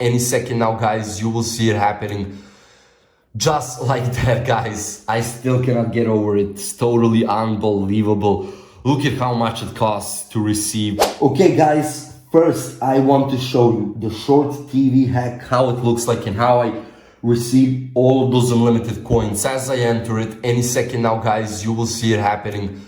any second now, guys. You will see it happening just like that, guys. I still cannot get over it. It's totally unbelievable. Look at how much it costs to receive. Okay, guys, first I want to show you the ShortTV hack, how it looks like and how I receive all of those unlimited coins as I enter it. Any second now, guys, you will see it happening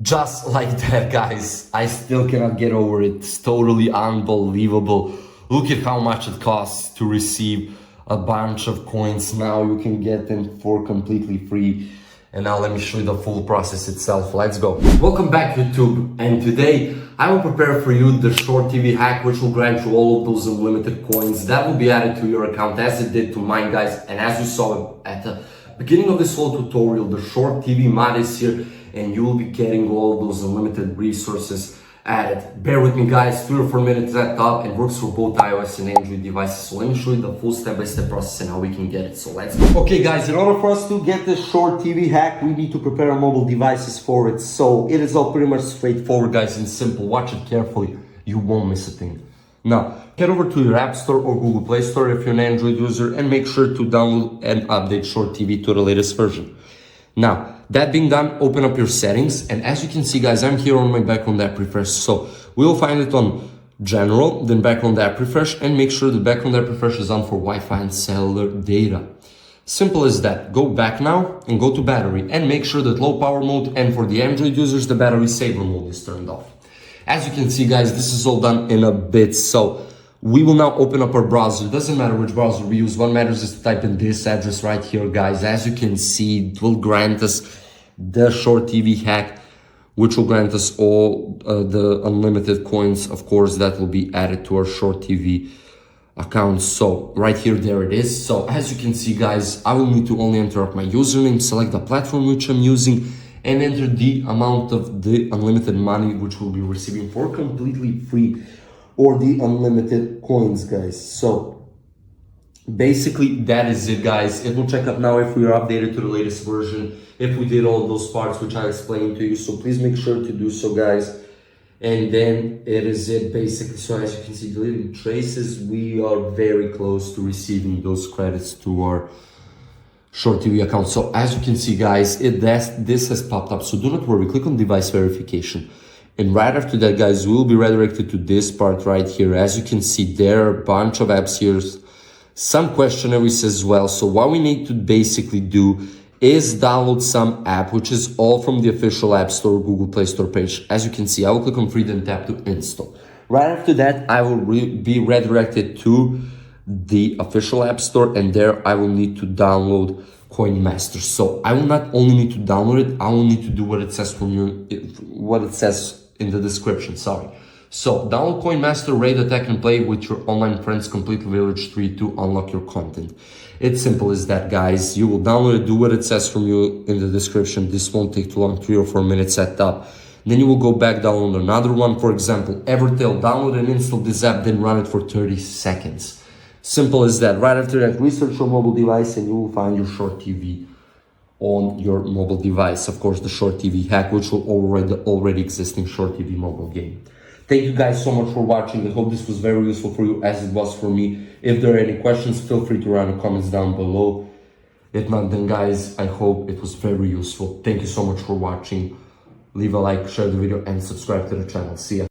just like that, guys. I still cannot get over it. It's totally unbelievable. Look at how much it costs to receive a bunch of coins. Now you can get them for completely free. And now let me show you the full process itself. Let's go. Welcome back, YouTube. And today I will prepare for you the ShortTV hack, which will grant you all of those unlimited coins that will be added to your account as it did to mine, guys. And as you saw at the beginning of this whole tutorial, the ShortTV mod is here and you will be getting all of those unlimited resources added. Bear with me, guys, 3 or 4 minutes at top. It works for both iOS and Android devices. So let me show you the full step-by-step process and how we can get it. So let's go. Okay, guys, in order for us to get the ShortTV hack, we need to prepare our mobile devices for it. So it is all pretty much straightforward, guys, and simple. Watch it carefully. You won't miss a thing. Now, head over to your App Store or Google Play Store if you're an Android user and make sure to download and update ShortTV to the latest version. Now, that being done, open up your settings, and as you can see, guys, I'm here on my background app refresh. So we'll find it on general, then background app refresh, and make sure the background app refresh is on for Wi-Fi and cellular data. Simple as that. Go back now and go to battery and make sure that low power mode, and for the Android users, the battery saver mode is turned off. As you can see, guys, this is all done in a bit. So we will now open up our browser. It doesn't matter which browser we use. What matters is to type in this address right here, guys. As you can see, it will grant us the ShortTV hack, which will grant us all the unlimited coins, of course, that will be added to our ShortTV account. So right here, there it is. So as you can see, guys, I will need to only enter up my username, select the platform which I'm using, and enter the amount of the unlimited money which we'll be receiving for completely free, or the unlimited coins, guys. So basically that is it, guys. It will check up now if we are updated to the latest version, if we did all those parts which I explained to you. So please make sure to do so, guys. And then it is it, basically. So as you can see, deleting traces, we are very close to receiving those credits to our ShortTV account. So as you can see, guys, this has popped up. So do not worry, click on device verification. And right after that, guys, we'll be redirected to this part right here. As you can see, there are a bunch of apps here, some questionnaires as well. So what we need to basically do is download some app, which is all from the official App Store, Google Play Store page. As you can see, I will click on free, then tap to install. Right after that, I will be redirected to the official App Store, and there I will need to download Coin Master. So I will not only need to download it, I will need to do what it says what it says in the description, sorry. So download Coin Master, raid, attack, and play with your online friends, complete Village 3 to unlock your content. It's simple as that, guys. You will download it, do what it says from you in the description. This won't take too long, 3 or 4 minutes at top. Then you will go back, download another one, for example, Evertail, download and install this app, then run it for 30 seconds. Simple as that. Right after that, research your mobile device and you will find your ShortTV on your mobile device. Of course, the ShortTV hack, which will already existing ShortTV mobile game. Thank you guys so much for watching. I hope this was very useful for you as it was for me. If there are any questions, feel free to write in the comments down below. If not, then guys, I hope it was very useful. Thank you so much for watching. Leave a like, share the video, and subscribe to the channel. See ya.